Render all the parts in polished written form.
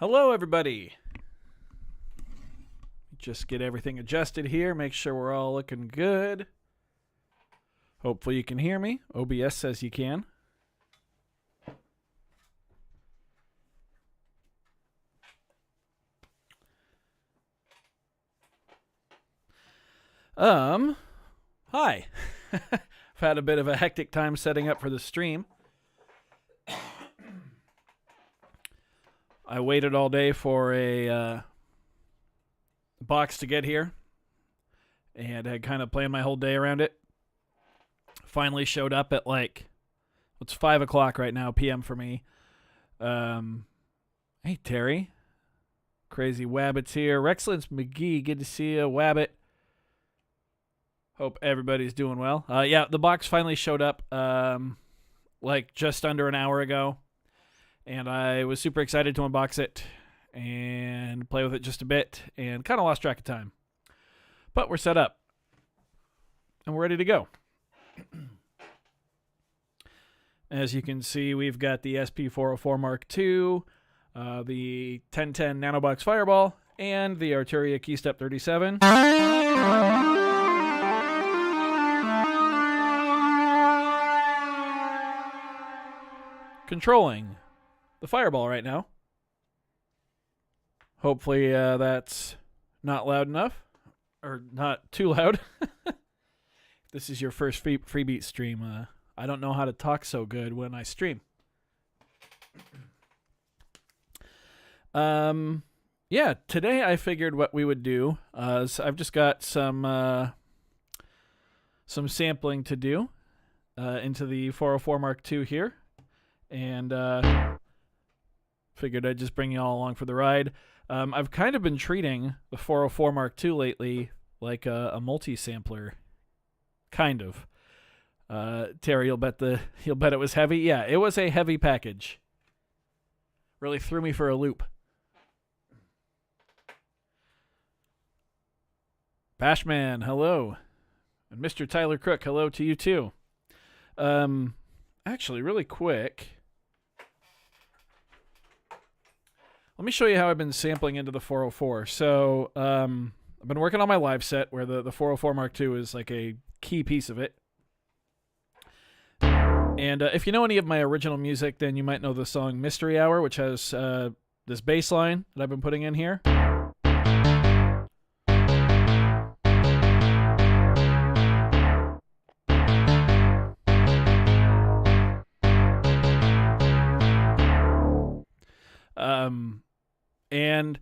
Hello, everybody. Just get everything adjusted here. Make sure we're all looking good. Hopefully you can hear me. OBS says you can. Hi. I've had a bit of a hectic time setting up for the stream. I waited all day for a box to get here and had kind of planned my whole day around it. Finally showed up at it's 5 o'clock right now, PM for me. Hey, Terry. Crazy Wabbit's here. Rexlance McGee, good to see you. Wabbit. Hope everybody's doing well. Yeah, the box finally showed up just under an hour ago. And I was super excited to unbox it and play with it just a bit and kind of lost track of time. But we're set up. And we're ready to go. As you can see, we've got the SP-404MKII, the 1010 Nanobox Fireball, and the Arturia Keystep 37. Controlling the Fireball right now. Hopefully that's not loud enough, or not too loud. This is your first freebeat stream. I don't know how to talk so good when I stream. Yeah, today I figured what we would do is I've just got some sampling to do into the 404 Mark II here, and figured I'd just bring you all along for the ride. I've kind of been treating the 404 Mark II lately like a multi-sampler. Kind of. Terry, you'll bet it was heavy. Yeah, it was a heavy package. Really threw me for a loop. Bashman, hello. And Mr. Tyler Crook, hello to you too. Actually, really quick, let me show you how I've been sampling into the 404. So, I've been working on my live set where the 404 Mark II is like a key piece of it. And if you know any of my original music, then you might know the song Mystery Hour, which has this bass line that I've been putting in here. And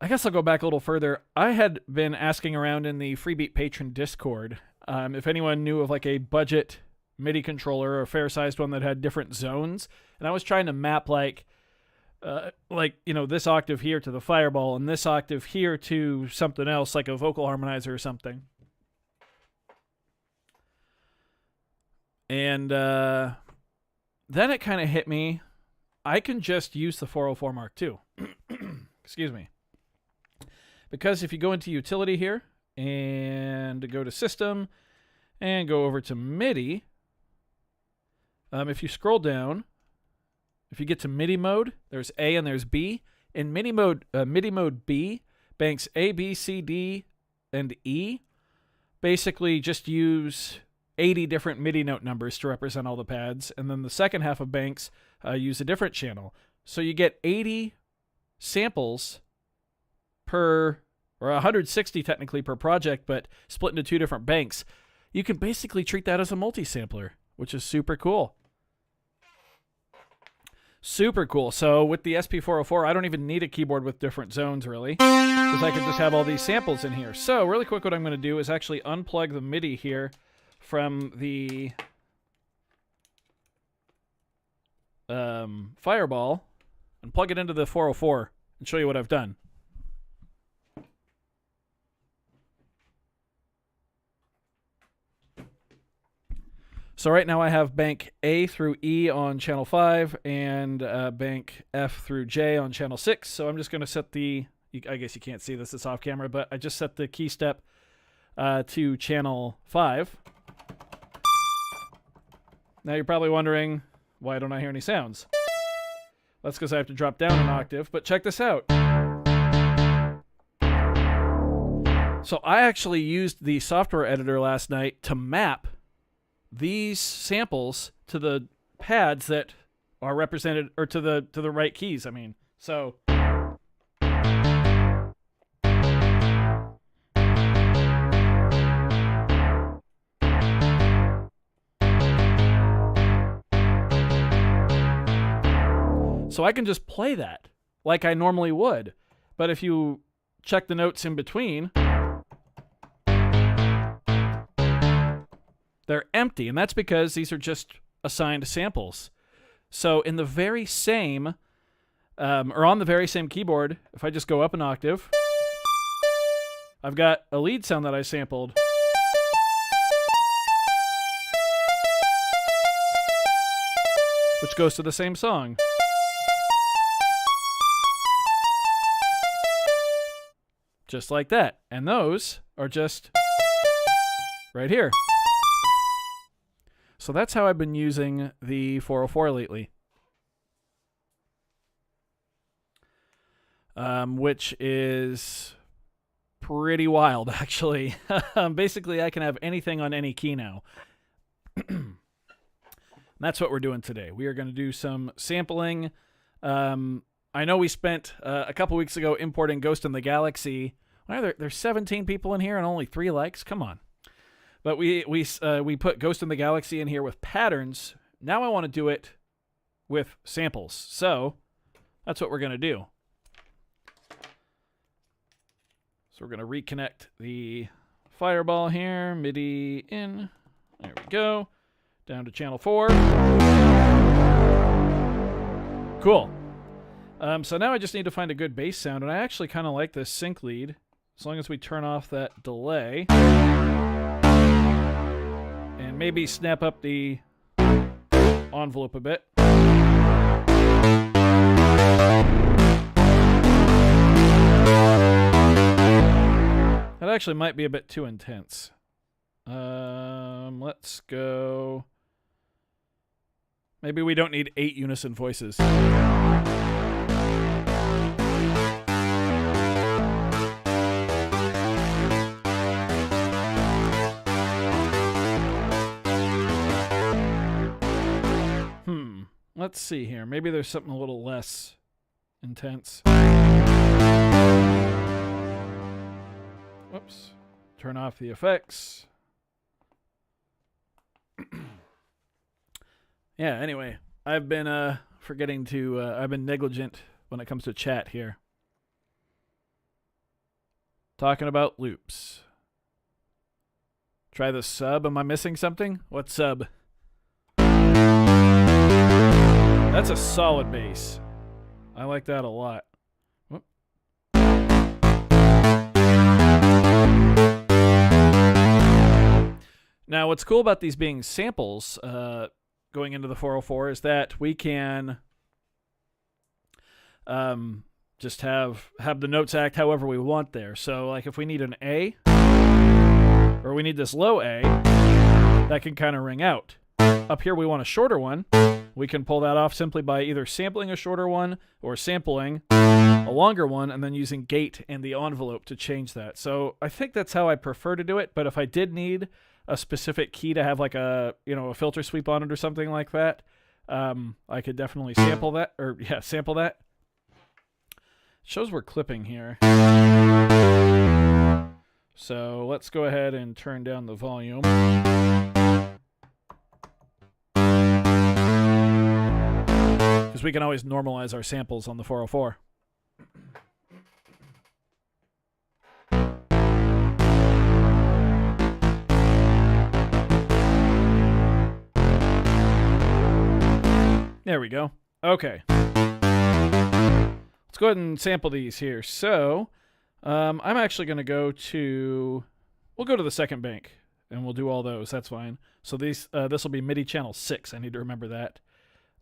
I guess I'll go back a little further. I had been asking around in the Freebeat Patron Discord if anyone knew of like a budget MIDI controller or a fair-sized one that had different zones. And I was trying to map this octave here to the Fireball and this octave here to something else, like a vocal harmonizer or something. And then it kind of hit me. I can just use the 404 Mark II. Excuse me. Because if you go into Utility here and go to System and go over to MIDI, if you scroll down, if you get to MIDI mode, there's A and there's B. In MIDI mode B, banks A, B, C, D, and E basically just use 80 different MIDI note numbers to represent all the pads, and then the second half of banks use a different channel. So you get 80 samples per, or 160 technically per project, but split into two different banks. You can basically treat that as a multi-sampler, which is super cool. Super cool. So with the SP-404, I don't even need a keyboard with different zones, really, because I can just have all these samples in here. So really quick, what I'm going to do is actually unplug the MIDI here from the Fireball and plug it into the 404 and show you what I've done. So right now I have bank A through E on channel 5 and bank F through J on channel 6. So I'm just going to set I guess you can't see this, it's off camera, but I just set the key step to channel 5. Now you're probably wondering, why don't I hear any sounds? That's because I have to drop down an octave, but check this out. So I actually used the software editor last night to map these samples to the pads that are represented, or to the right keys, I mean. So I can just play that like I normally would. But if you check the notes in between, they're empty, and that's because these are just assigned samples. So in the very same, or on the very same keyboard, if I just go up an octave, I've got a lead sound that I sampled. Which goes to the same song. Just like that. And those are just right here. So that's how I've been using the 404 lately. Which is pretty wild, actually. Basically, I can have anything on any key now. That's what we're doing today. We are going to do some sampling. I know we spent a couple weeks ago importing Ghost in the Galaxy. Well, there's 17 people in here and only 3 likes. Come on. But we put Ghost in the Galaxy in here with patterns. Now I want to do it with samples. So that's what we're going to do. So we're going to reconnect the Fireball here. MIDI in. There we go. Down to channel 4. Cool. So now I just need to find a good bass sound, and I actually kind of like this sync lead, as long as we turn off that delay. And maybe snap up the envelope a bit. That actually might be a bit too intense. Let's go... Maybe we don't need 8 unison voices. Let's see here. Maybe there's something a little less intense. Whoops. Turn off the effects. Yeah, anyway. I've been forgetting to... I've been negligent when it comes to chat here. Talking about loops. Try the sub. Am I missing something? What sub? That's a solid bass. I like that a lot. Whoop. Now, what's cool about these being samples going into the 404 is that we can just have the notes act however we want there. So, like, if we need an A, or we need this low A, that can kind of ring out. Up here, we want a shorter one. We can pull that off simply by either sampling a shorter one or sampling a longer one and then using gate and the envelope to change that. So I think that's how I prefer to do it. But if I did need a specific key to have like a filter sweep on it or something like that, I could definitely sample that. Sample that. It shows we're clipping here. So let's go ahead and turn down the volume. Because we can always normalize our samples on the 404. There we go. Okay. Let's go ahead and sample these here. So, I'm actually going to go to... We'll go to the second bank, and we'll do all those. That's fine. So this will be MIDI channel 6. I need to remember that.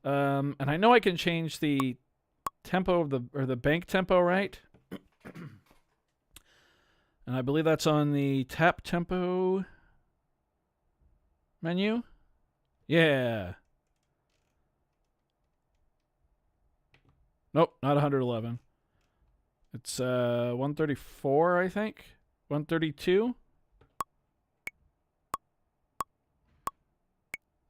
And I know I can change the tempo of the bank tempo, right? And I believe that's on the tap tempo menu. Yeah. Nope, not 111. It's 134, I think. 132.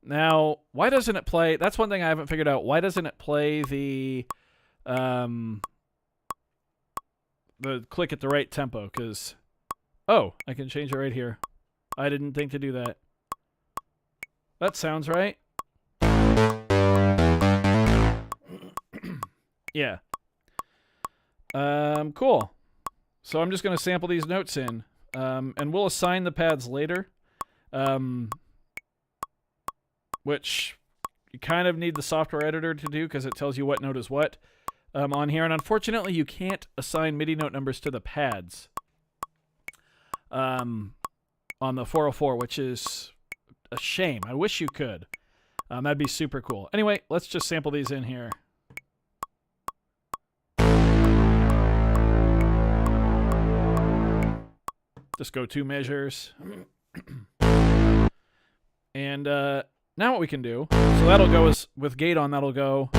Now, why doesn't it play? That's one thing I haven't figured out. Why doesn't it play the click at the right tempo? Because, oh, I can change it right here. I didn't think to do that. That sounds right. Yeah. Cool. So I'm just going to sample these notes in, and we'll assign the pads later, which you kind of need the software editor to do because it tells you what note is what on here. And unfortunately, you can't assign MIDI note numbers to the pads on the 404, which is a shame. I wish you could. That'd be super cool. Anyway, let's just sample these in here. Just go 2 measures. And now what we can do, so that'll go with gate on, that'll go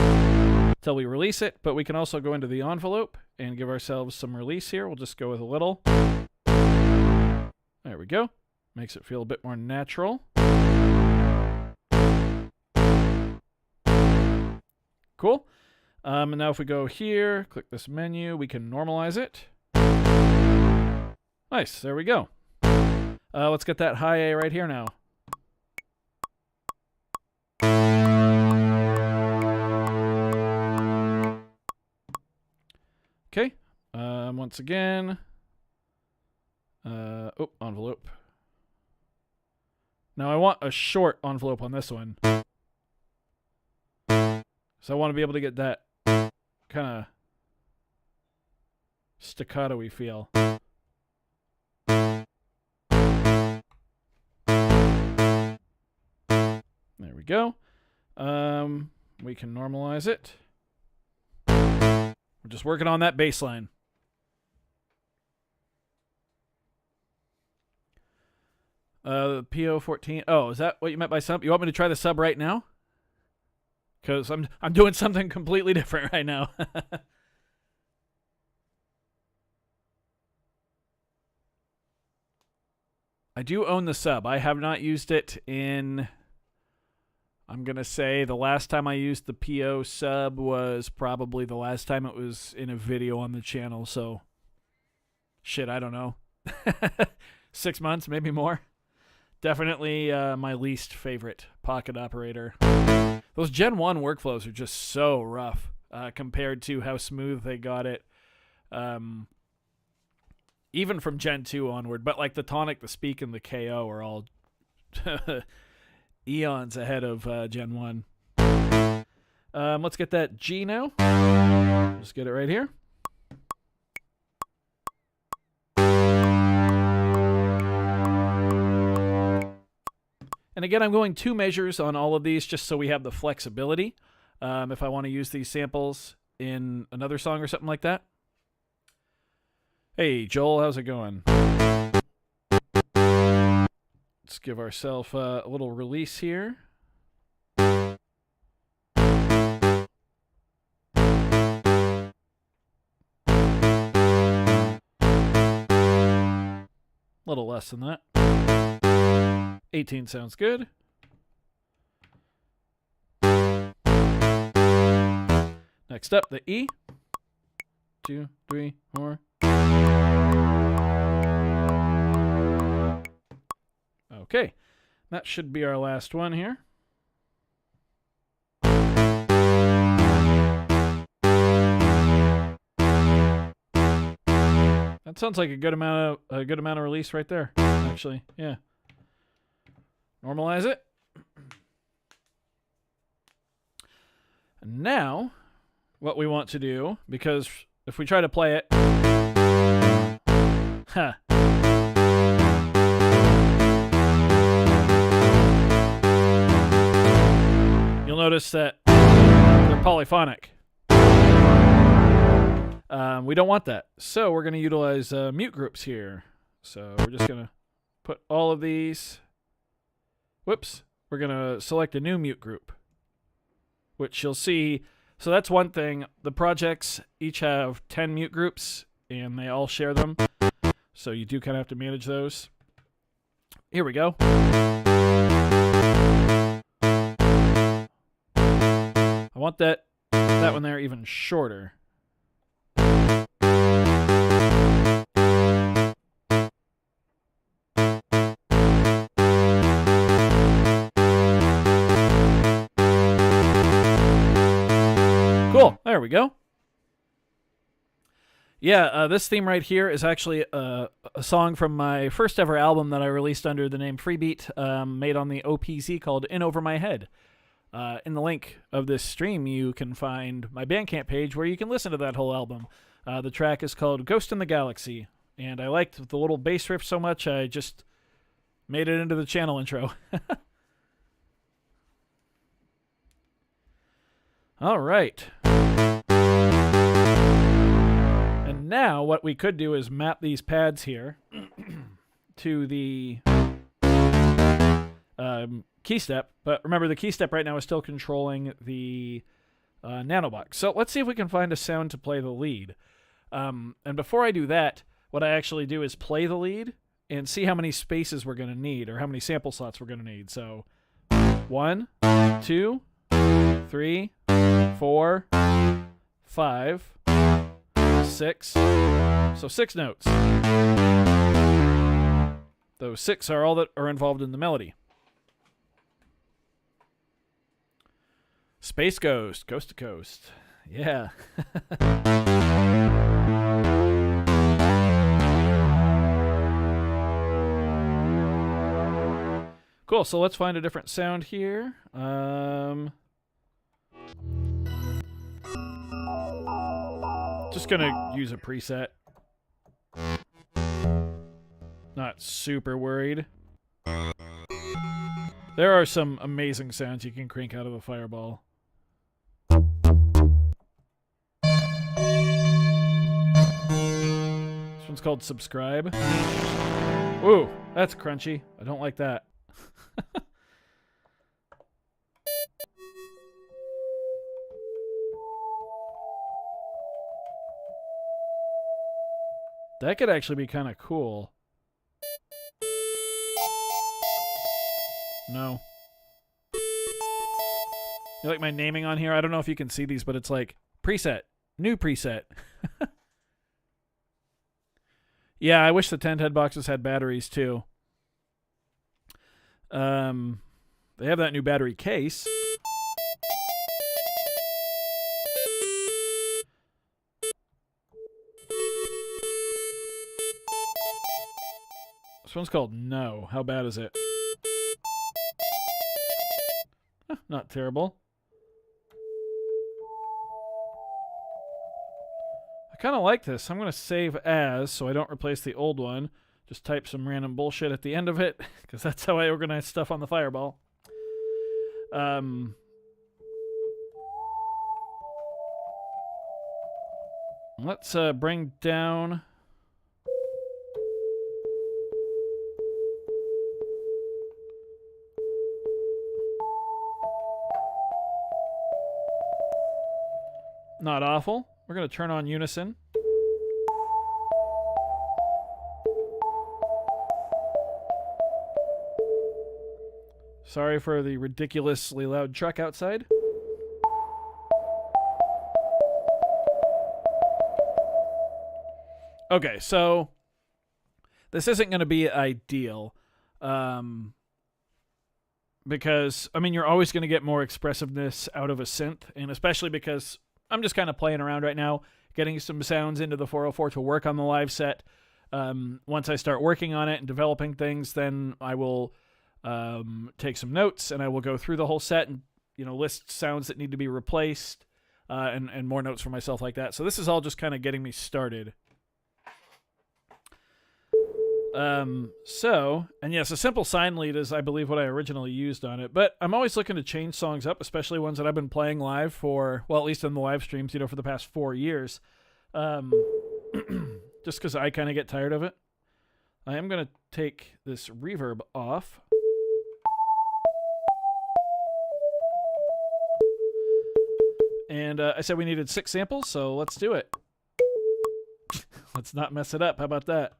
till we release it, but we can also go into the envelope and give ourselves some release here. We'll just go with a little. There we go. Makes it feel a bit more natural. Cool. And now if we go here, click this menu, we can normalize it. Nice, there we go. Let's get that high A right here now. Okay, once again. Oh, envelope. Now I want a short envelope on this one. So I want to be able to get that kind of staccato-y feel. There we go. We can normalize it. We're just working on that bass line. PO14. Oh, is that what you meant by sub? You want me to try the sub right now? Because I'm doing something completely different right now. I do own the sub. I have not used it in... I'm going to say the last time I used the PO sub was probably the last time it was in a video on the channel. So, shit, I don't know. 6 months, maybe more. Definitely my least favorite pocket operator. Those Gen 1 workflows are just so rough compared to how smooth they got it. Even from Gen 2 onward. But like the tonic, the speak, and the KO are all eons ahead of Gen 1. Let's get that G now. Just get it right here. And again, I'm going 2 measures on all of these just so we have the flexibility if I want to use these samples in another song or something like that. Hey, Joel, how's it going? Let's give ourselves a little release here. A little less than that. 18 sounds good. Next up, the E. 2, 3, 4. Okay, that should be our last one here. That sounds like a good amount of release right there. Actually, yeah. Normalize it. And now, what we want to do, because if we try to play it, you'll notice that they're polyphonic. We don't want that. So we're going to utilize mute groups here. So we're just going to put all of these. Whoops. We're going to select a new mute group, which you'll see So that's one thing. The projects each have 10 mute groups, and they all share them. So you do kind of have to manage those. Here we go. I want that one there even shorter. Cool. There we go. Yeah, this theme right here is actually a song from my first ever album that I released under the name Freebeat, made on the OPZ called In Over My Head. In the link of this stream, you can find my Bandcamp page where you can listen to that whole album. The track is called Ghost in the Galaxy, and I liked the little bass riff so much I just made it into the channel intro. All right. And now what we could do is map these pads here to the key step. But remember, the key step right now is still controlling the nanobox. So let's see if we can find a sound to play the lead. And before I do that, what I actually do is play the lead and see how many spaces we're going to need, or how many sample slots we're going to need. So 1, 2, 3, 4, 5, 6. So 6 notes. Those 6 are all that are involved in the melody. Space Ghost, Coast to Coast. Yeah. Cool, so let's find a different sound here. Just gonna use a preset. Not super worried. There are some amazing sounds you can crank out of a Fireball. This one's called Subscribe. Ooh, that's crunchy. I don't like that. That could actually be kind of cool. No. You like my naming on here? I don't know if you can see these, but it's like preset, new preset. Yeah, I wish the 10-head boxes had batteries too. They have that new battery case. This one's called No. How bad is it? Not terrible. I kind of like this. I'm going to save as so I don't replace the old one. Just type some random bullshit at the end of it, because that's how I organize stuff on the Fireball. Let's bring down... Not awful. We're going to turn on Unison. Sorry for the ridiculously loud truck outside. Okay, so this isn't going to be ideal. Because, I mean, you're always going to get more expressiveness out of a synth, and especially because I'm just kind of playing around right now, getting some sounds into the 404 to work on the live set. Once I start working on it and developing things, then I will take some notes, and I will go through the whole set and, you know, list sounds that need to be replaced, and more notes for myself like that. So this is all just kind of getting me started. And yes, a simple sine lead is, I believe, what I originally used on it, but I'm always looking to change songs up, especially ones that I've been playing live for, well, at least in the live streams, you know, for the past 4 years. Just because I kind of get tired of it. I am going to take this reverb off. And I said we needed 6 samples, so let's do it. Let's not mess it up. How about that?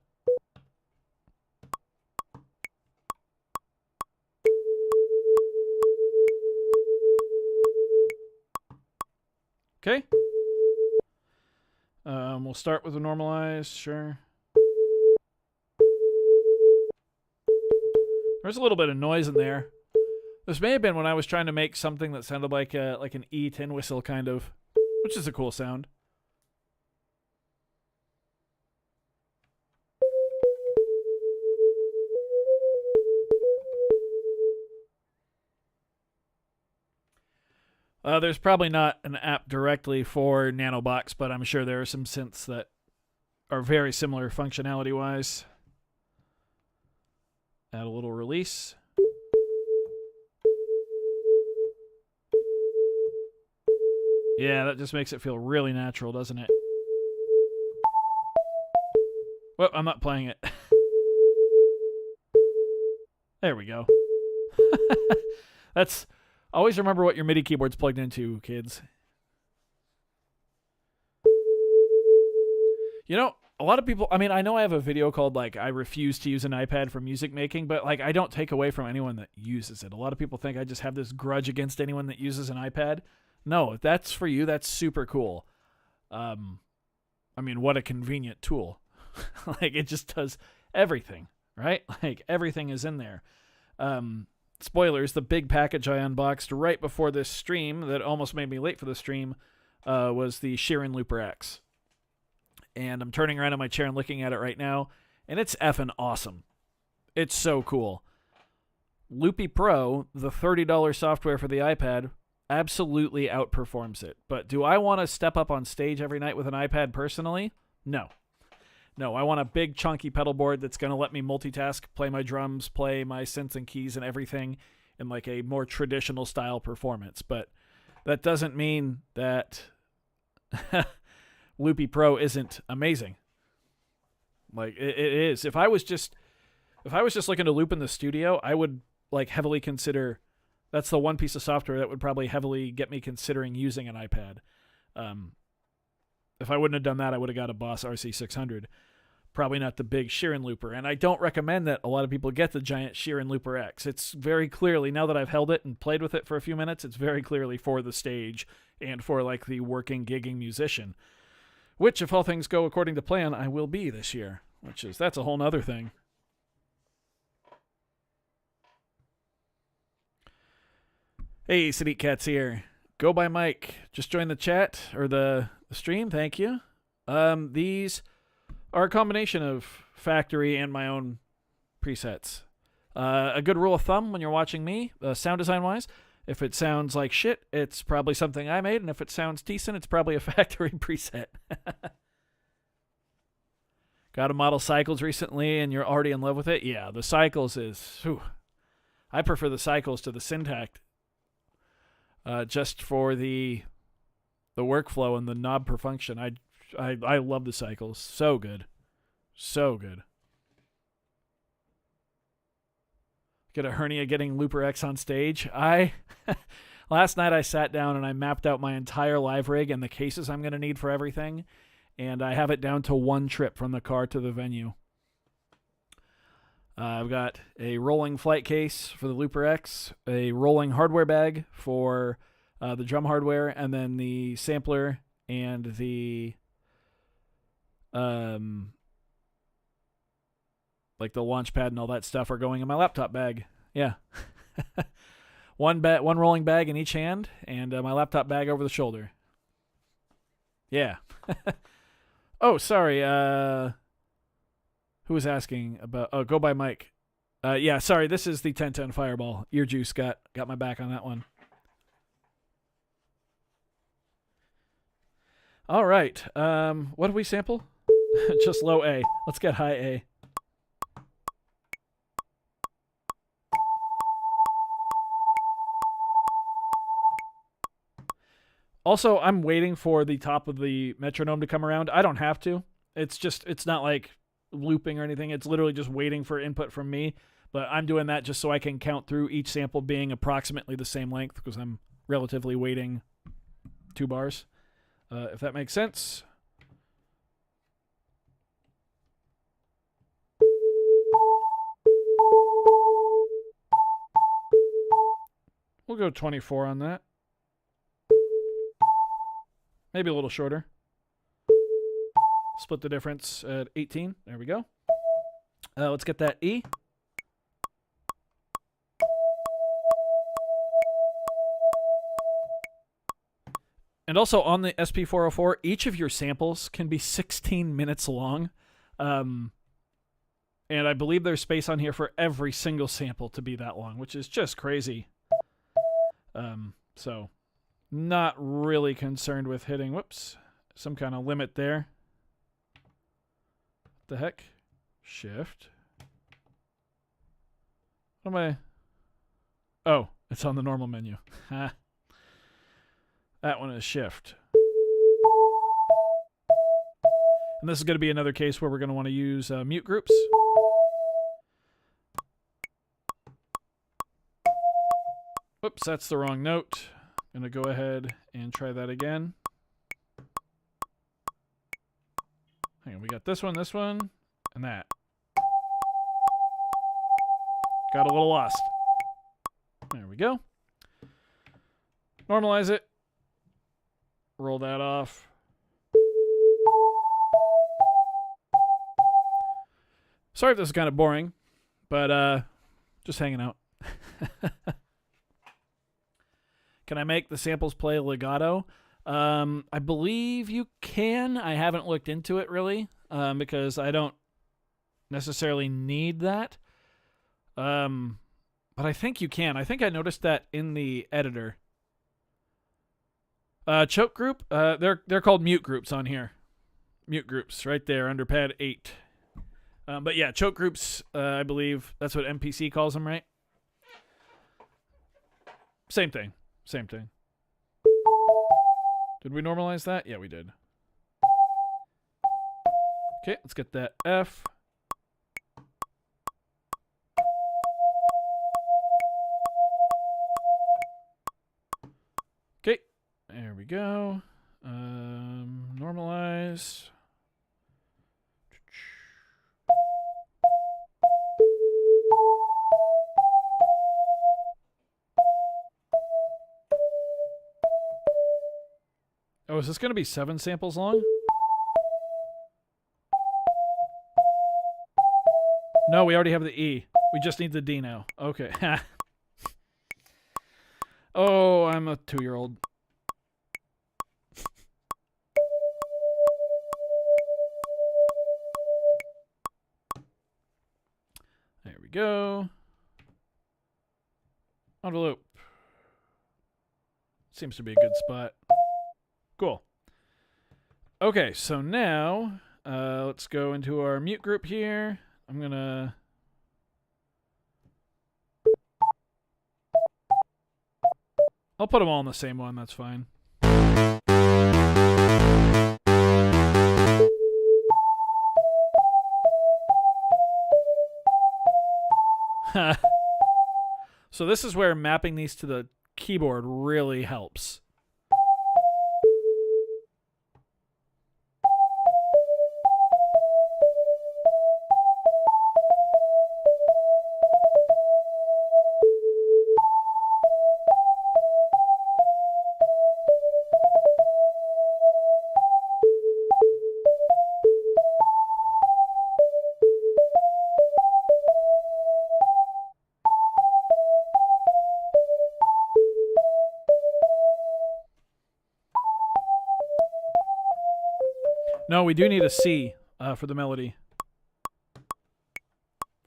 Okay. We'll start with a normalized, sure. There's a little bit of noise in there. This may have been when I was trying to make something that sounded like an E tin whistle kind of, which is a cool sound. There's probably not an app directly for Nanobox, but I'm sure there are some synths that are very similar functionality-wise. Add a little release. Yeah, that just makes it feel really natural, doesn't it? Well, I'm not playing it. There we go. That's... Always remember what your MIDI keyboard's plugged into, kids. You know, a lot of people... I mean, I know I have a video called, like, I refuse to use an iPad for music making, but, like, I don't take away from anyone that uses it. A lot of people think I just have this grudge against anyone that uses an iPad. No, if that's for you, that's super cool. I mean, what a convenient tool. Like, it just does everything, right? Like, everything is in there. Spoilers, the big package I unboxed right before this stream that almost made me late for the stream was the Sheeran Looper X. And I'm turning around in my chair and looking at it right now, and it's effing awesome. It's so cool. Loopy Pro, the $30 software for the iPad, absolutely outperforms it. But do I want to step up on stage every night with an iPad personally? No. No, I want a big chunky pedal board that's going to let me multitask, play my drums, play my synths and keys and everything in like a more traditional style performance. But that doesn't mean that Loopy Pro isn't amazing. Like it is. If I was just looking to loop in the studio, I would like heavily consider. That's the one piece of software that would probably heavily get me considering using an iPad. If I wouldn't have done that, I would have got a Boss RC600. Probably not the big Sheeran Looper. And I don't recommend that a lot of people get the giant Sheeran Looper X. It's very clearly, now that I've held it and played with it for a few minutes, it's very clearly for the stage and for like the working, gigging musician. Which, if all things go according to plan, I will be this year. That's a whole nother thing. Hey, Sadiq Cats here. Go by Mike. Just join the chat or the stream. Thank you. These are a combination of factory and my own presets. A good rule of thumb when you're watching me, sound design wise, if it sounds like shit, it's probably something I made, and if it sounds decent, it's probably a factory preset. Got a model Cycles recently, and you're already in love with it? Yeah, the Cycles is... Whew, I prefer the Cycles to the Syntact. Just for the workflow and the knob per function. I love the Cycles. So good. So good. Get a hernia getting Looper X on stage. Last night I sat down and I mapped out my entire live rig and the cases I'm going to need for everything. And I have it down to one trip from the car to the venue. I've got a rolling flight case for the Looper X, a rolling hardware bag for the drum hardware, and then the sampler and the like the launch pad and all that stuff are going in my laptop bag. Yeah. One rolling bag in each hand, and my laptop bag over the shoulder. Yeah. Oh, sorry. Who was asking about... Oh, go by Mike. Yeah, sorry. This is the 1010 Fireball. Ear Juice got my back on that one. All right. What did we sample? Just low A. Let's get high A. Also, I'm waiting for the top of the metronome to come around. I don't have to. It's not like looping or anything. It's literally just waiting for input from me. But I'm doing that just so I can count through each sample being approximately the same length because I'm relatively waiting 2 bars, if that makes sense. We'll go 24 on that. Maybe a little shorter. Split the difference at 18. There we go. Let's get that E. And also on the SP-404, each of your samples can be 16 minutes long. And I believe there's space on here for every single sample to be that long, which is just crazy. So not really concerned with hitting, whoops, some kind of limit there. What the heck? Shift. What am I? Oh, it's on the normal menu. That one is shift. And this is going to be another case where we're going to want to use mute groups. Whoops, that's the wrong note. I'm going to go ahead and try that again. Hang on, we got this one, and that. Got a little lost. There we go. Normalize it. Roll that off. Sorry if this is kind of boring, but just hanging out. Can I make the samples play legato? I believe you can. I haven't looked into it really because I don't necessarily need that. But I think you can. I think I noticed that in the editor. Choke group, they're called mute groups on here. Mute groups right there under pad 8. But yeah, choke groups, I believe that's what MPC calls them, right? Same thing. Same thing. Did we normalize that? Yeah, we did. Okay, let's get that F. Okay, there we go. Normalize. Oh, is this going to be 7 samples long? No, we already have the E. We just need the D now. Okay. Oh, I'm a 2-year-old. There we go. Envelope. Seems to be a good spot. Cool. Okay, so now let's go into our mute group here. I'm going to... I'll put them all in the same one, that's fine. So this is where mapping these to the keyboard really helps. No, we do need a C for the melody.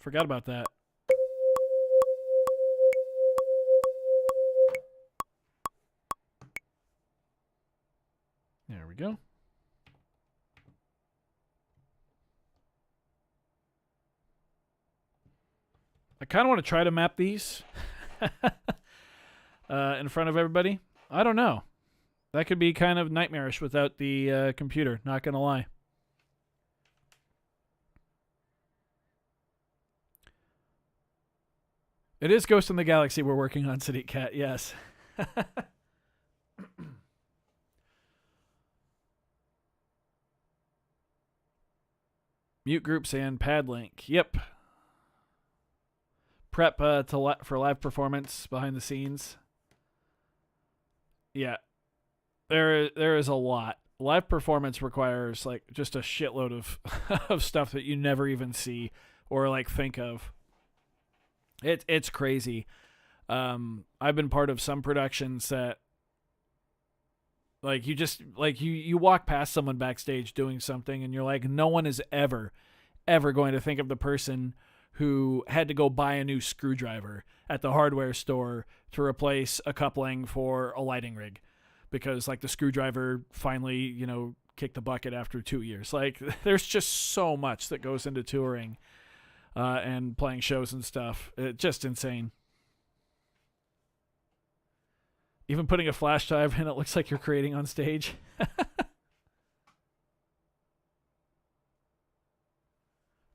Forgot about that. There we go. I kind of want to try to map these in front of everybody. I don't know. That could be kind of nightmarish without the computer, not going to lie. It is Ghost in the Galaxy we're working on, Sadiq Cat, yes. Mute groups and pad link. Yep. Prep for live performance behind the scenes. Yeah. There is a lot. Live performance requires like just a shitload of of stuff that you never even see or like think of. It's crazy. I've been part of some productions that like you walk past someone backstage doing something and you're like, no one is ever going to think of the person who had to go buy a new screwdriver at the hardware store to replace a coupling for a lighting rig because like the screwdriver finally, you know, kicked the bucket after 2 years. Like there's just so much that goes into touring and playing shows and stuff. It's just insane. Even putting a flash drive in, it looks like you're creating on stage.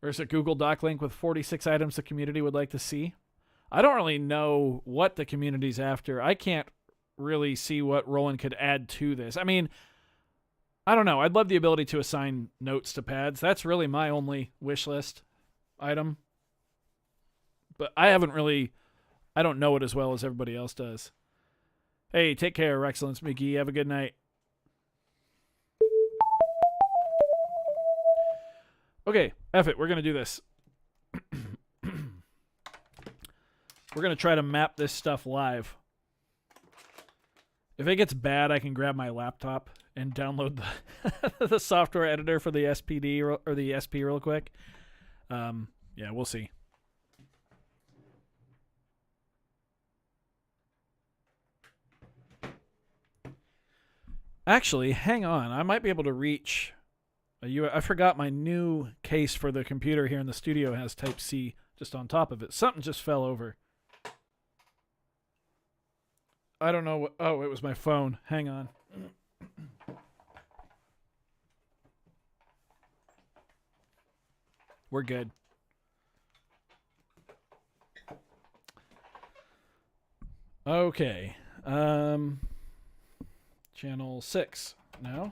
There's a Google Doc link with 46 items the community would like to see. I don't really know what the community's after. I can't really see what Roland could add to this. I mean, I don't know. I'd love the ability to assign notes to pads. That's really my only wish list item. But I don't know it as well as everybody else does. Hey, take care, Your Excellence McGee. Have a good night. Okay, F it. We're going to do this. We're going to try to map this stuff live. If it gets bad, I can grab my laptop and download the software editor for the SPD or the SP real quick. Yeah, we'll see. Actually, hang on. I might be able to reach I forgot my new case for the computer here in the studio has Type-C just on top of it. Something just fell over. I don't know what... Oh, it was my phone. Hang on. We're good. Okay. Channel 6 now.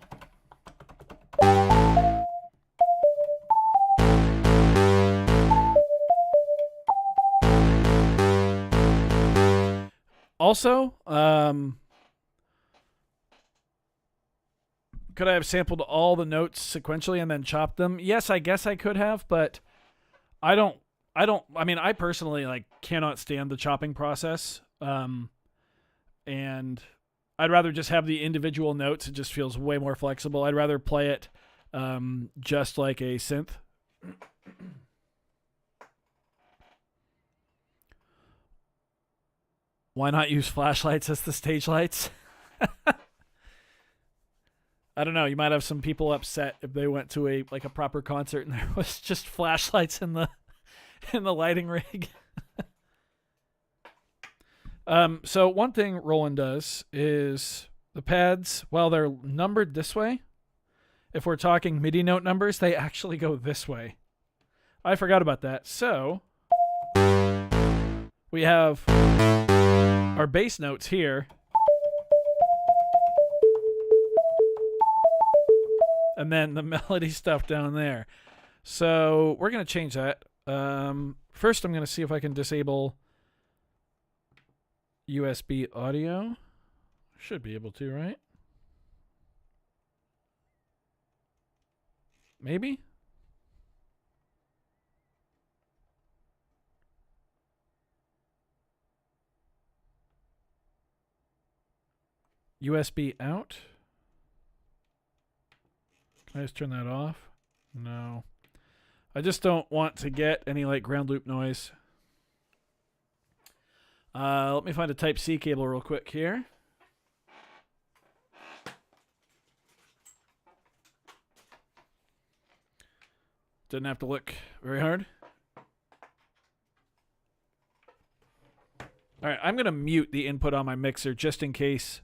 Also, could I have sampled all the notes sequentially and then chopped them? Yes, I guess I could have, but I mean, I personally like cannot stand the chopping process. And I'd rather just have the individual notes. It just feels way more flexible. I'd rather play it just like a synth. Why not use flashlights as the stage lights? I don't know. You might have some people upset if they went to a proper concert and there was just flashlights in the lighting rig. So one thing Roland does is the pads, while they're numbered this way, if we're talking MIDI note numbers, they actually go this way. I forgot about that. So we have our bass notes here. And then the melody stuff down there. So we're going to change that. First, I'm going to see if I can disable USB audio. Should be able to, right? Maybe? USB out. Can I just turn that off? No. I just don't want to get any like ground loop noise. Let me find a Type-C cable real quick here. Didn't have to look very hard. All right, I'm going to mute the input on my mixer just in case.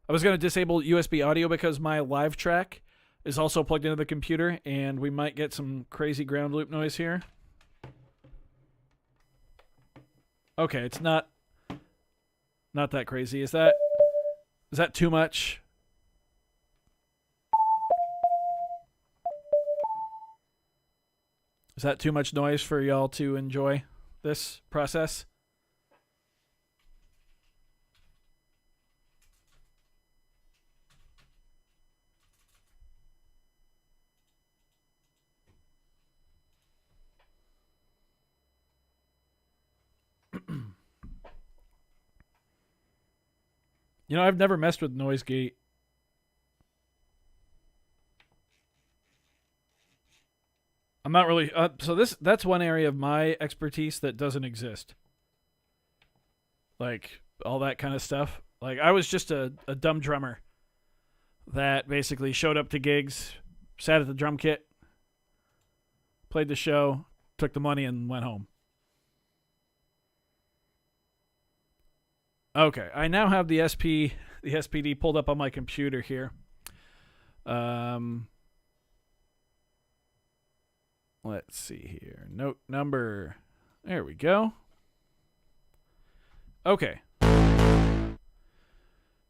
I was going to disable USB audio because my live track is also plugged into the computer, and we might get some crazy ground loop noise here. Okay, it's not that crazy. Is that too much? Is that too much noise for y'all to enjoy this process? You know, I've never messed with noise gate. I'm not really so that's one area of my expertise that doesn't exist. Like all that kind of stuff. Like I was just a dumb drummer that basically showed up to gigs, sat at the drum kit, played the show, took the money and went home. Okay, I now have the SPD pulled up on my computer here. Let's see here. Note number. There we go. Okay.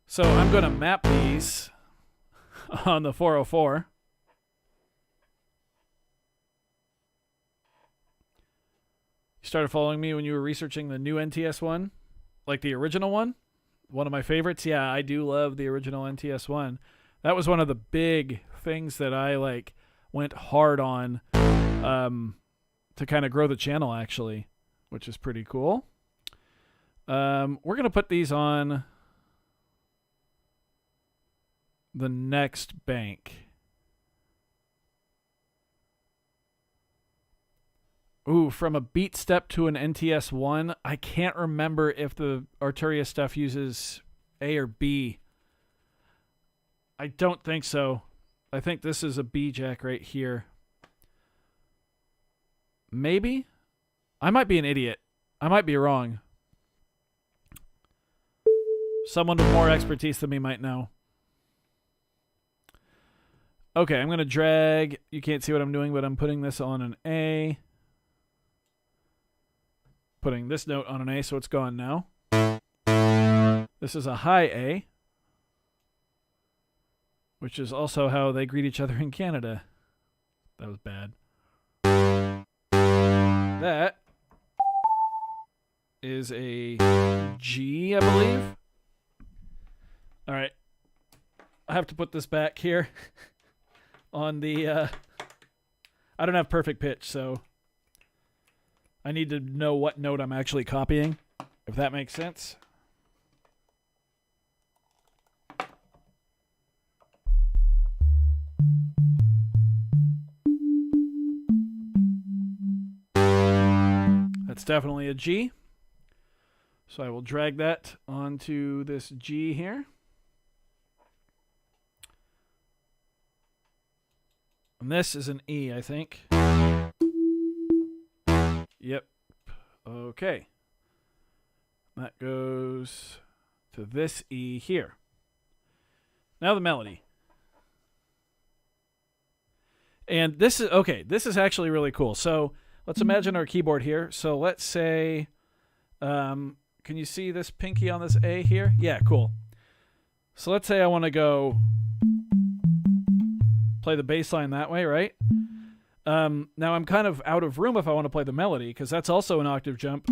So I'm going to map these on the 404. You started following me when you were researching the new NTS one? Like the original one? One of my favorites? Yeah, I do love the original NTS one. That was one of the big things that I like went hard on to kind of grow the channel, actually, which is pretty cool. We're going to put these on the next bank. Ooh, from a beat step to an NTS 1. I can't remember if the Arturia stuff uses A or B. I don't think so. I think this is a B jack right here. Maybe? I might be an idiot. I might be wrong. Someone with more expertise than me might know. Okay, I'm going to drag. You can't see what I'm doing, but I'm putting this on an A. Putting this note on an A, so it's gone now. This is a high A, which is also how they greet each other in Canada. That was bad. That is a G, I believe. All right. I have to put this back here on the... I don't have perfect pitch, so... I need to know what note I'm actually copying, if that makes sense. That's definitely a G. So I will drag that onto this G here. And this is an E, I think. Yep. Okay. That goes to this E here. Now the melody. And this is, okay, this is actually really cool. So let's imagine our keyboard here. So let's say, can you see this pinky on this A here? Yeah, cool. So let's say I want to go play the bass line that way, right? Now I'm kind of out of room if I want to play the melody, because that's also an octave jump.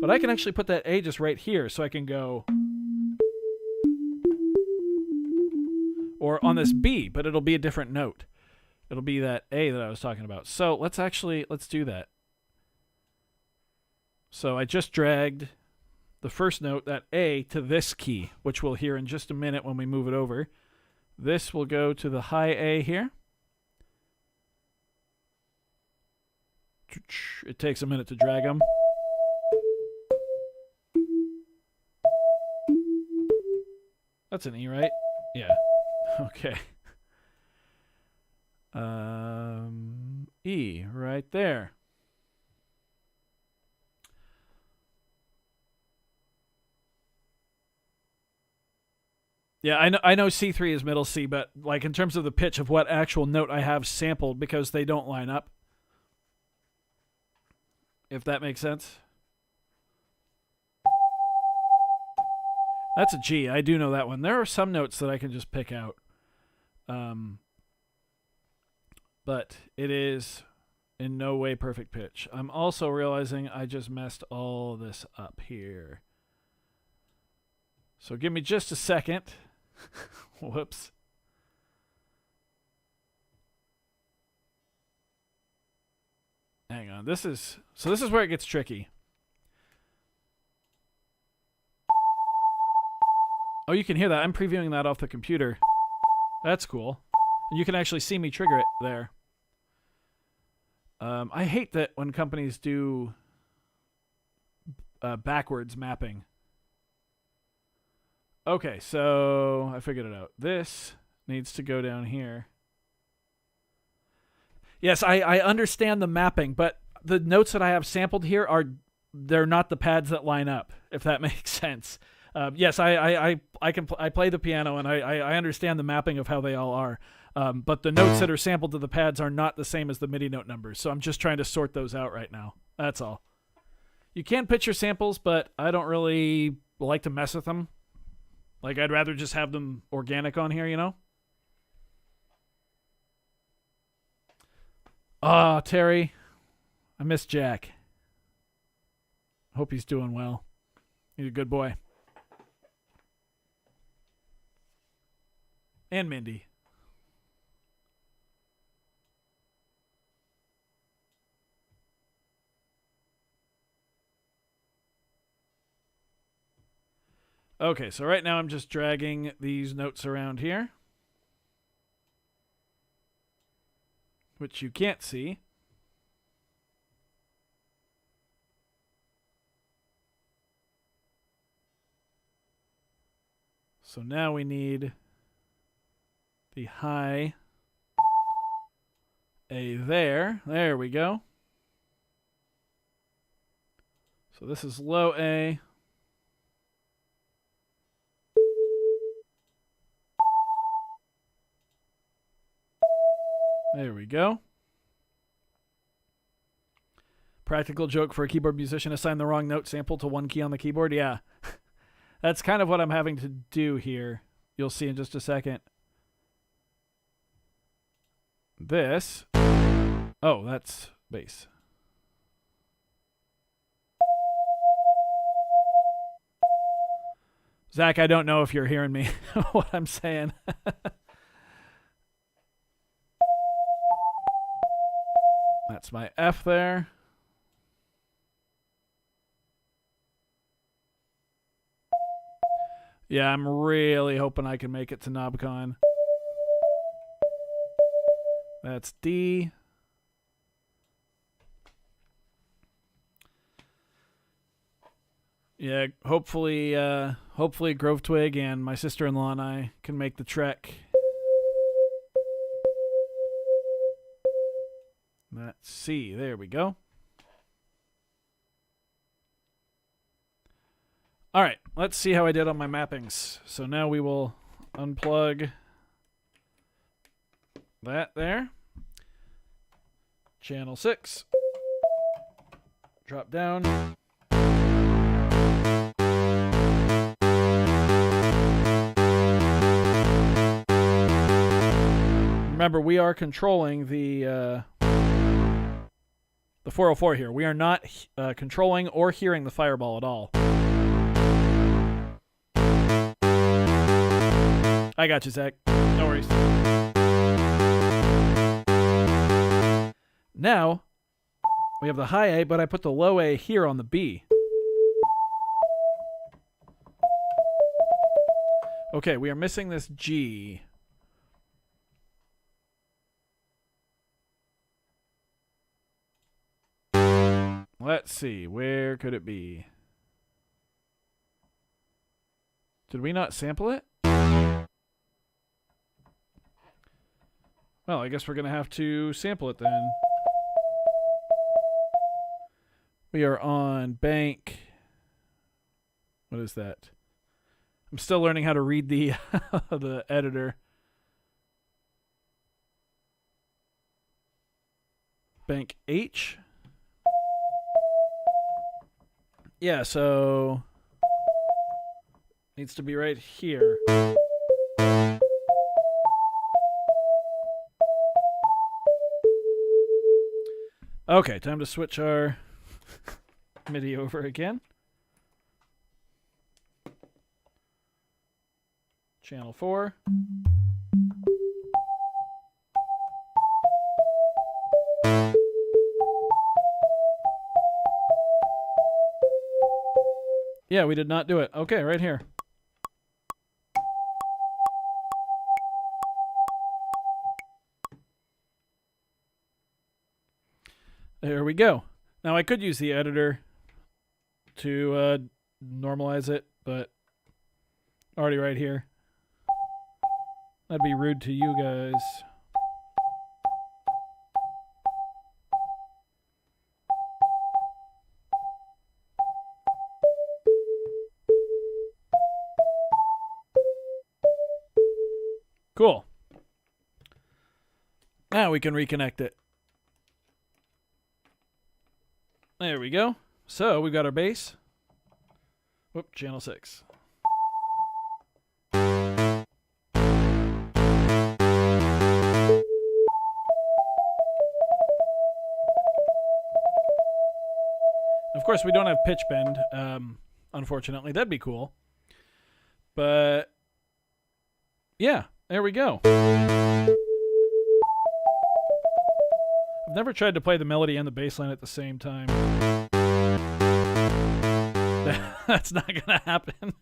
But I can actually put that A just right here, so I can go... Or on this B, but it'll be a different note. It'll be that A that I was talking about. So let's do that. So I just dragged the first note, that A, to this key, which we'll hear in just a minute when we move it over. This will go to the high A here. It takes a minute to drag them. That's an E, right? Yeah. Okay. E right there. Yeah, I know C3 is middle C, but like in terms of the pitch of what actual note I have sampled, because they don't line up. If that makes sense. That's a G. I do know that one. There are some notes that I can just pick out. but it is in no way perfect pitch. I'm also realizing I just messed all this up here. So give me just a second. Whoops. Hang on. This is where it gets tricky. Oh, you can hear that. I'm previewing that off the computer. That's cool. And you can actually see me trigger it there. I hate that when companies do backwards mapping. Okay, so I figured it out. This needs to go down here. Yes, I understand the mapping, but the notes that I have sampled here they're not the pads that line up, if that makes sense. Yes, I play the piano and I understand the mapping of how they all are. But the notes that are sampled to the pads are not the same as the MIDI note numbers. So I'm just trying to sort those out right now. That's all. You can pitch your samples, but I don't really like to mess with them. Like, I'd rather just have them organic on here, you know? Ah, Terry. I miss Jack. Hope he's doing well. He's a good boy. And Mindy. Okay, so right now I'm just dragging these notes around here, which you can't see. So now we need the high A there. There we go. So this is low A. There we go. Practical joke for a keyboard musician: assign the wrong note sample to one key on the keyboard. Yeah. That's kind of what I'm having to do here. You'll see in just a second. This. Oh, that's bass. Zach, I don't know if you're hearing me, what I'm saying. That's my F there. Yeah, I'm really hoping I can make it to KnobCon. That's D. Yeah, hopefully Grove Twig and my sister-in-law and I can make the trek. That's C. There we go. All right, let's see how I did on my mappings. So now we will unplug that there. Channel 6. Drop down. Remember, we are controlling the 404 here. We are not controlling or hearing the Fireball at all. I got you, Zach. No worries. Now, we have the high A, but I put the low A here on the B. Okay, we are missing this G. Let's see, where could it be? Did we not sample it? Well, I guess we're going to have to sample it then. We are on bank. What is that? I'm still learning how to read the the editor. Bank H. Yeah, so needs to be right here. Okay, time to switch our MIDI over again. Channel 4. Yeah, we did not do it. Okay, right here. There we go. Now I could use the editor to normalize it, but already right here. That'd be rude to you guys. Cool. Now we can reconnect it. There we go. So we've got our bass. Whoop, channel 6. Of course, we don't have pitch bend, unfortunately. That'd be cool. But yeah, there we go. I've never tried to play the melody and the bass line at the same time. That's not going to happen.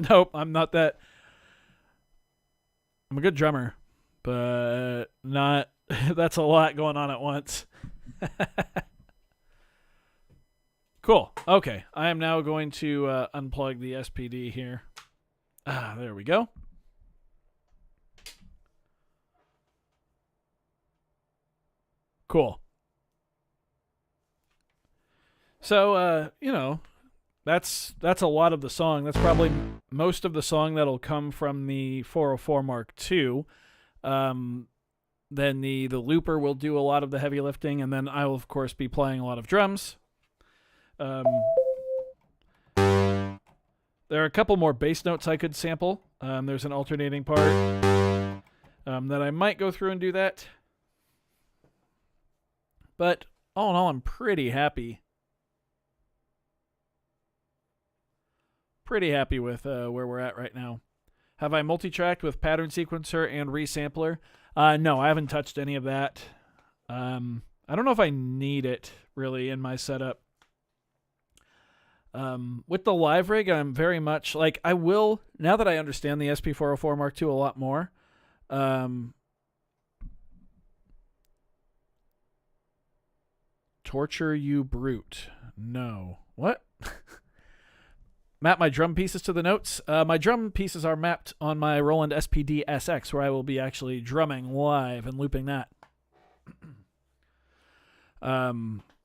Nope, I'm not that. I'm a good drummer, but not. That's a lot going on at once. Cool. Okay, I am now going to unplug the SPD here. There we go. Cool. So, you know, that's a lot of the song. That's probably most of the song that'll come from the 404 Mark II. Then the looper will do a lot of the heavy lifting, and then I will, of course, be playing a lot of drums. There are a couple more bass notes I could sample. There's an alternating part that I might go through and do that. But all in all, I'm pretty happy. Pretty happy with where we're at right now. Have I multi-tracked with pattern sequencer and resampler? No, I haven't touched any of that. I don't know if I need it really in my setup. With the live rig, I'm very much like I will now that I understand the SP-404 Mark II a lot more. Torture you brute. No. What? Map my drum pieces to the notes. My drum pieces are mapped on my Roland SPD SX, where I will be actually drumming live and looping that.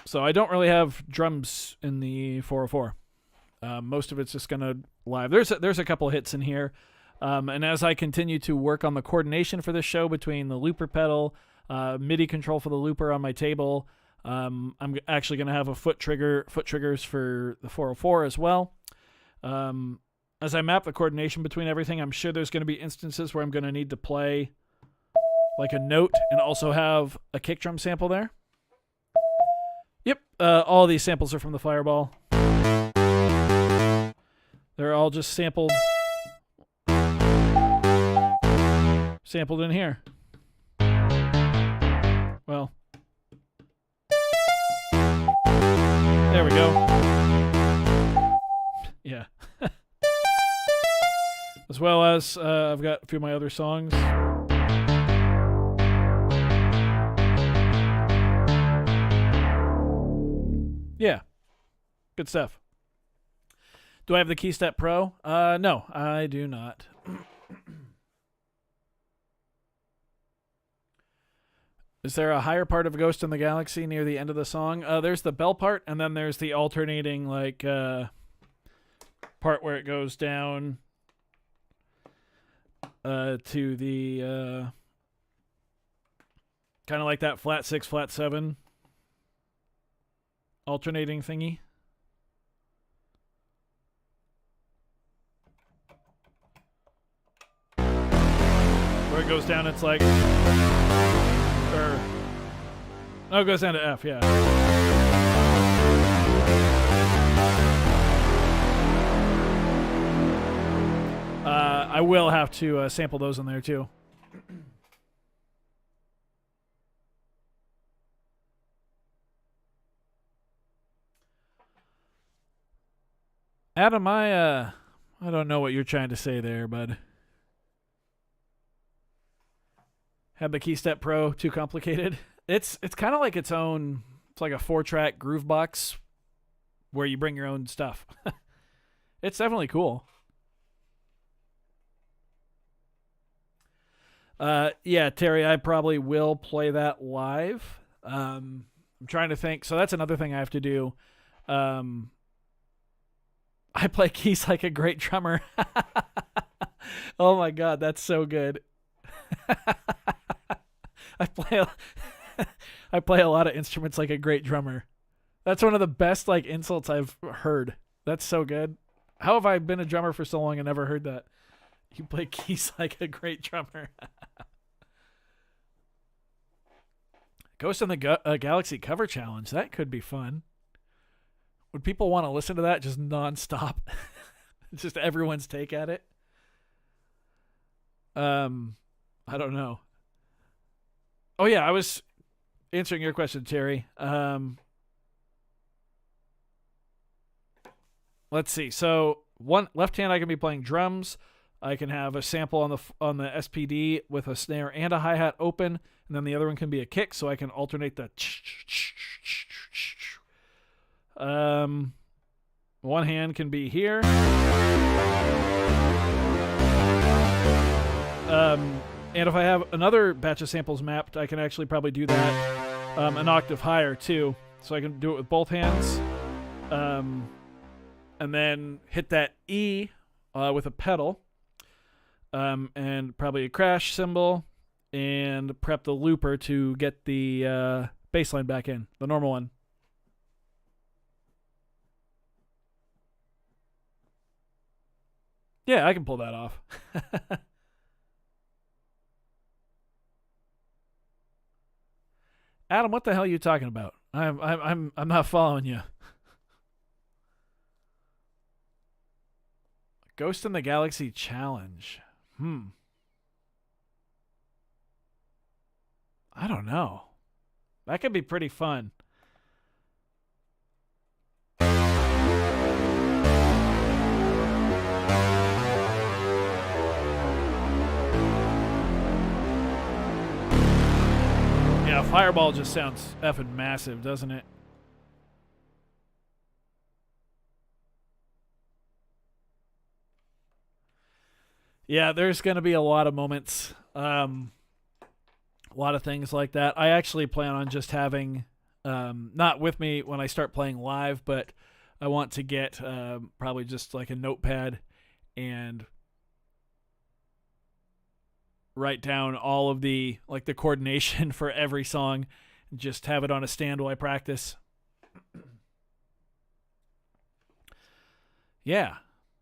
So I don't really have drums in the 404. Most of it's just gonna live. There's a couple hits in here, and as I continue to work on the coordination for this show between the looper pedal, MIDI control for the looper on my table, I'm actually gonna have a foot triggers for the 404 as well. As I map the coordination between everything, I'm sure there's going to be instances where I'm going to need to play like a note and also have a kick drum sample there. Yep, all these samples are from the Fireball. They're all just sampled in here. Well, there we go. Yeah. As well as I've got a few of my other songs. Yeah. Good stuff. Do I have the KeyStep Pro? No, I do not. Is there a higher part of Ghost in the Galaxy near the end of the song? There's the bell part, and then there's the alternating, like, part where it goes down to the kind of like that flat 6, flat 7 alternating thingy. it goes down, it's like... Or... No, it goes down to F, yeah. I will have to sample those in there, too. Adam, I don't know what you're trying to say there, bud. Had the KeyStep Pro too complicated? It's kind of like its own. It's like a 4-track groove box where you bring your own stuff. It's definitely cool. Yeah, Terry, I probably will play that live. I'm trying to think. So that's another thing I have to do. I play keys like a great drummer. Oh my god, that's so good. I play a lot of instruments like a great drummer. That's one of the best like insults I've heard. That's so good. How have I been a drummer for so long and never heard that? You play keys like a great drummer. Ghost in the Galaxy cover challenge. That could be fun. Would people want to listen to that just nonstop? Just everyone's take at it? I don't know. Oh yeah, I was answering your question, Terry. Let's see. So one left hand, I can be playing drums. I can have a sample on the SPD with a snare and a hi-hat open, and then the other one can be a kick, so I can alternate the. One hand can be here. And if I have another batch of samples mapped, I can actually probably do that an octave higher too. So I can do it with both hands. And then hit that E with a pedal. And probably a crash cymbal. And prep the looper to get the bass line back in, the normal one. Yeah, I can pull that off. Adam, what the hell are you talking about? I'm not following you. Ghost in the Galaxy challenge. I don't know. That could be pretty fun. Yeah, Fireball just sounds effing massive, doesn't it? Yeah, there's going to be a lot of moments, a lot of things like that. I actually plan on just having, not with me when I start playing live, but I want to get probably just like a notepad and write down all of the like the coordination for every song and just have it on a stand while I practice. Yeah,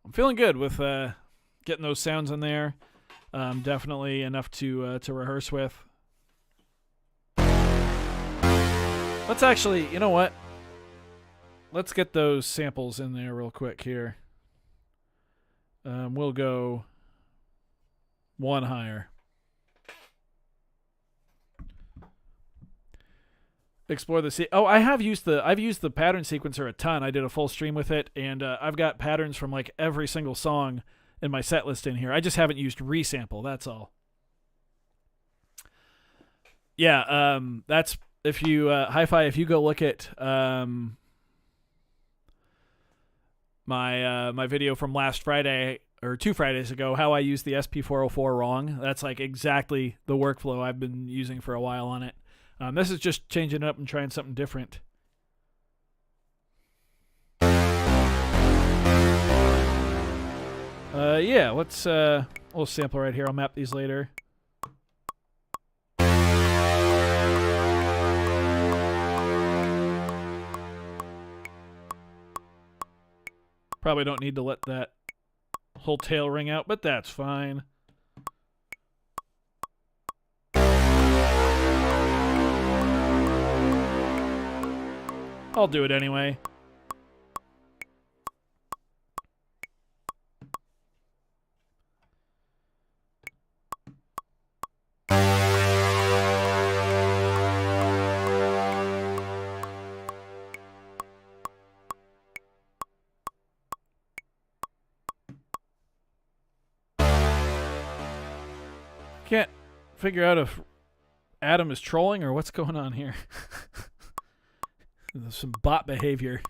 I'm feeling good with getting those sounds in there. Definitely enough to rehearse with. Let's actually, you know what? Let's get those samples in there real quick here. We'll go one higher. Explore the I've used the pattern sequencer a ton. I did a full stream with it, and I've got patterns from like every single song in my set list in here. I just haven't used resample, that's all. Yeah, that's if you hi-fi, if you go look at my video from last Friday or 2 Fridays ago, how I used the SP-404 wrong. That's like exactly the workflow I've been using for a while on it. This is just changing it up and trying something different. Yeah, let's we'll sample right here. I'll map these later. Probably don't need to let that whole tail ring out, but that's fine. I'll do it anyway. Can't figure out if Adam is trolling or what's going on here. There's some bot behavior.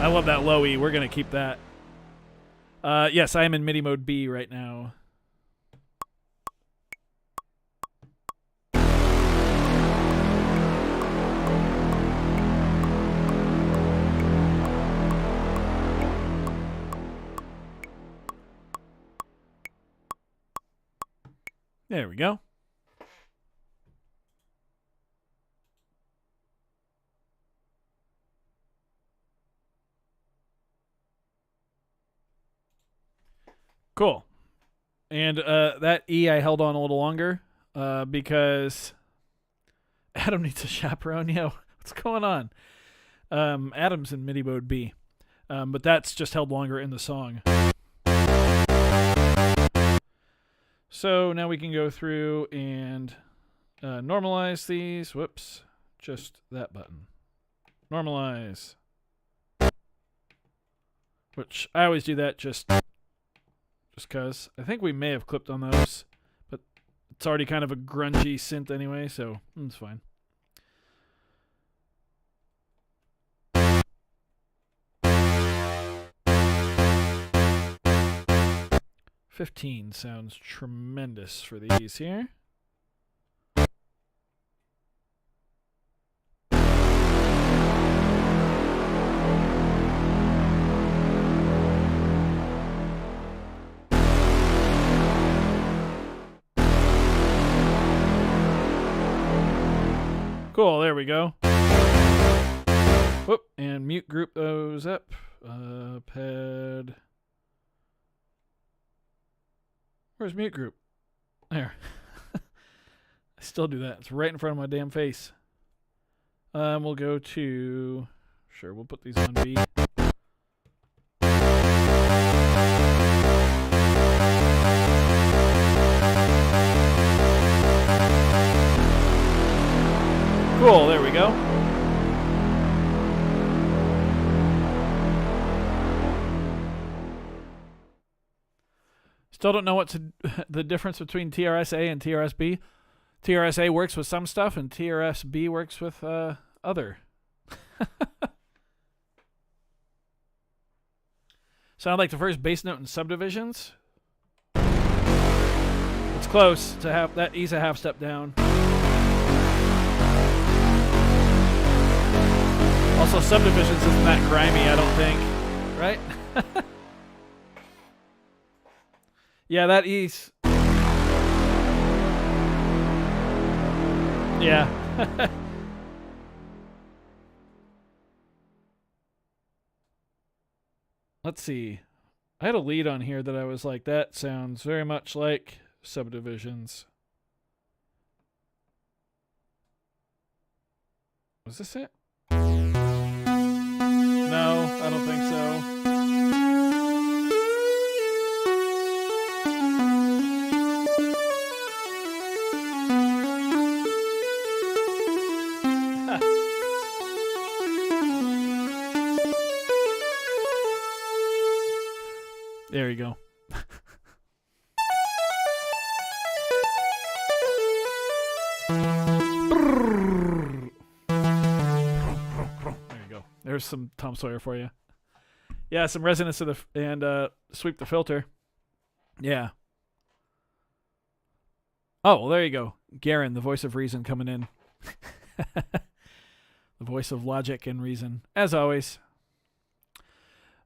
I love that low E. We're going to keep that. Yes, I am in MIDI mode B right now. There we go. Cool. And that E I held on a little longer because Adam needs a chaperone. Yeah, what's going on? Adam's in MIDI mode B, but that's just held longer in the song. So now we can go through and normalize these. Whoops, just that button. Normalize. Which I always do that just because. I think we may have clipped on those, but it's already kind of a grungy synth anyway, so it's fine. $15 sounds tremendous for these here. Cool, there we go. Whoop, and mute group those up. Pad. Where's mute group? There. I still do that. It's right in front of my damn face. We'll go to... Sure, we'll put these on B. Cool, there we go. Still don't know what's the difference between TRS-A and TRS-B. TRS-A works with some stuff, and TRS-B works with other. Sound like the first bass note in Subdivisions. It's close to have that. E's a half step down. Also, Subdivisions isn't that grimy, I don't think. Right? Yeah, that E's... Yeah. Let's see. I had a lead on here that I was like, that sounds very much like Subdivisions. Was this it? No, I don't think so. There you go. There's some Tom Sawyer for you. Yeah, some resonance of the and sweep the filter. Yeah. Oh, well, there you go. Garen, the voice of reason, coming in. The voice of logic and reason, as always.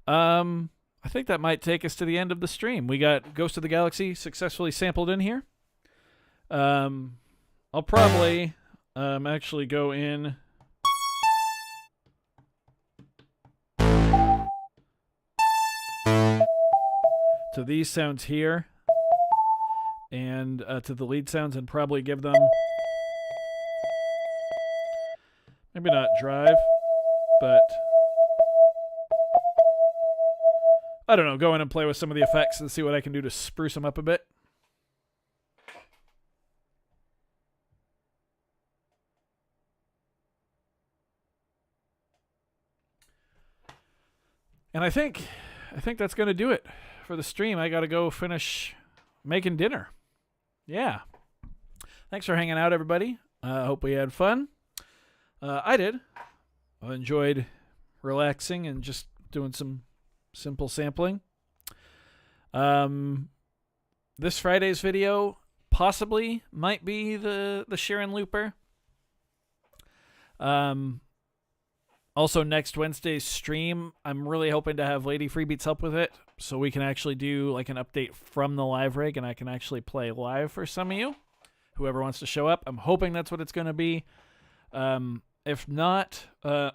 I think that might take us to the end of the stream. We got Ghost of the Galaxy successfully sampled in here. I'll probably actually go in. to these sounds here and to the lead sounds, and probably give them maybe not drive, but I don't know, go in and play with some of the effects and see what I can do to spruce them up a bit. And I think that's going to do it for the stream. I got to go finish making dinner. Yeah. Thanks for hanging out, everybody. Hope we had fun. I did. I enjoyed relaxing and just doing some simple sampling. This Friday's video possibly might be the Sharon Looper. Also, next Wednesday's stream, I'm really hoping to have Lady Freebeats help with it, so we can actually do like an update from the live rig, and I can actually play live for some of you, whoever wants to show up. I'm hoping that's what it's going to be. If not, I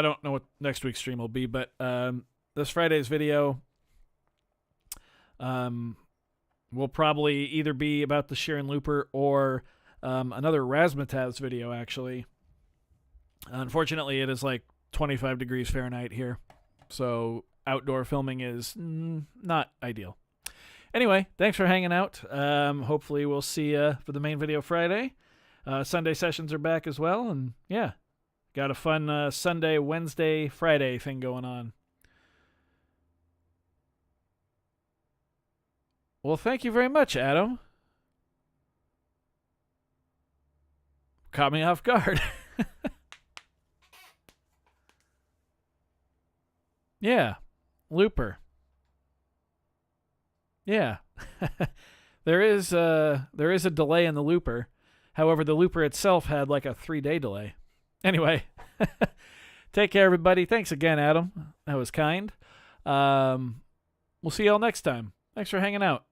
don't know what next week's stream will be, but this Friday's video will probably either be about the Sharon Looper or another Razzmatazz video, actually. Unfortunately, it is like 25 degrees Fahrenheit here, so outdoor filming is not ideal. Anyway, thanks for hanging out. Hopefully we'll see you for the main video Friday. Sunday sessions are back as well, and yeah, got a fun Sunday, Wednesday, Friday thing going on. Well, thank you very much, Adam. Caught me off guard. Yeah, Looper. Yeah. There is a delay in the Looper. However, the Looper itself had like a 3-day delay. Anyway, take care, everybody. Thanks again, Adam. That was kind. We'll see y'all next time. Thanks for hanging out.